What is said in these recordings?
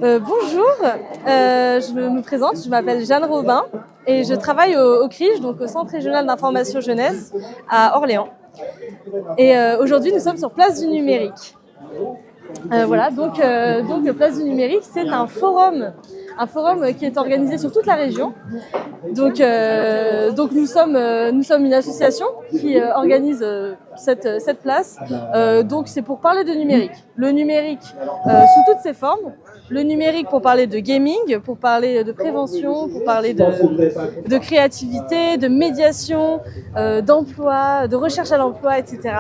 Bonjour, je me présente, je m'appelle Jeanne Robin et je travaille au CRIJ, donc au Centre régional d'information jeunesse à Orléans. Et aujourd'hui, nous sommes sur Place du Numérique. Voilà, donc Place du Numérique, c'est un forum qui est organisé sur toute la région. Donc nous sommes une association qui organise cette place. Donc c'est pour parler de numérique. Le numérique sous toutes ses formes. Le numérique pour parler de gaming, pour parler de prévention, pour parler de créativité, de médiation, d'emploi, de recherche à l'emploi, etc.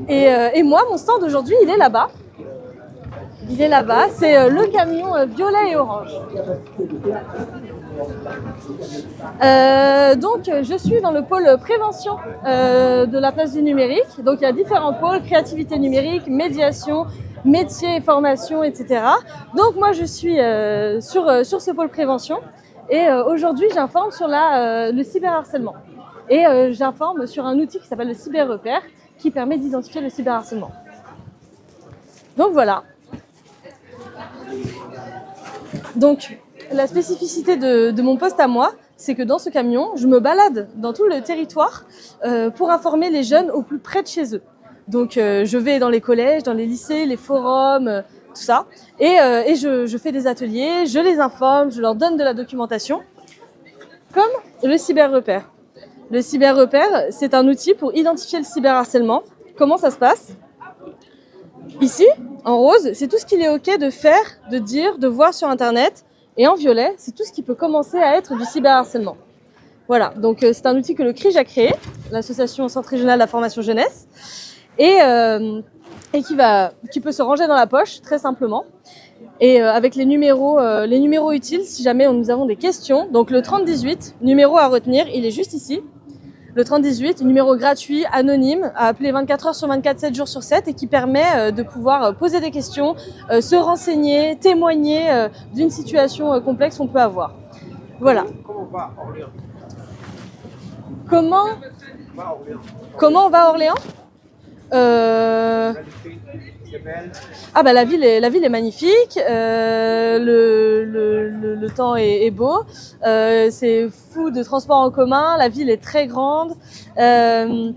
Et moi, mon stand aujourd'hui, il est là-bas. C'est le camion violet et orange. Donc je suis dans le pôle prévention de la place du numérique. Donc il y a différents pôles, créativité numérique, médiation, métier et formation, etc. Donc moi je suis sur ce pôle prévention et aujourd'hui j'informe sur le cyberharcèlement. Et j'informe sur un outil qui s'appelle le cyberrepère qui permet d'identifier le cyberharcèlement. Donc voilà. Donc, la spécificité de mon poste à moi, c'est que dans ce camion, je me balade dans tout le territoire pour informer les jeunes au plus près de chez eux. Donc, je vais dans les collèges, dans les lycées, les forums, tout ça. Et je fais des ateliers, je les informe, je leur donne de la documentation, comme le cyberrepère. Le cyberrepère, c'est un outil pour identifier le cyberharcèlement. Comment ça se passe ? Ici, en rose, c'est tout ce qu'il est OK de faire, de dire, de voir sur Internet. Et en violet, c'est tout ce qui peut commencer à être du cyberharcèlement. Voilà, donc c'est un outil que le CRIJ a créé, l'association Centre régional d'information jeunesse, et qui peut se ranger dans la poche, très simplement. Et avec les numéros utiles, si jamais nous avons des questions. Donc le 3018, numéro à retenir, il est juste ici. Le 3018, numéro gratuit, anonyme, à appeler 24 heures sur 24, 7 jours sur 7 et qui permet de pouvoir poser des questions, se renseigner, témoigner d'une situation complexe qu'on peut avoir. Voilà. Comment on va à Orléans? Comment on va à Orléans? Ah bah la ville est magnifique, le temps est beau, c'est fou de transport en commun, la ville est très grande, il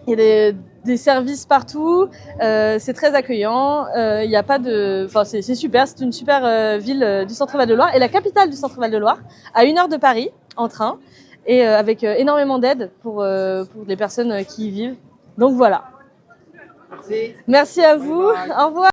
y a des services partout, c'est très accueillant, il y a pas de, enfin c'est super, c'est une super ville du Centre Val de Loire et la capitale du Centre Val de Loire, à 1 heure de Paris en train et avec énormément d'aide pour les personnes qui y vivent. Donc voilà. Merci. Merci à vous. Au revoir.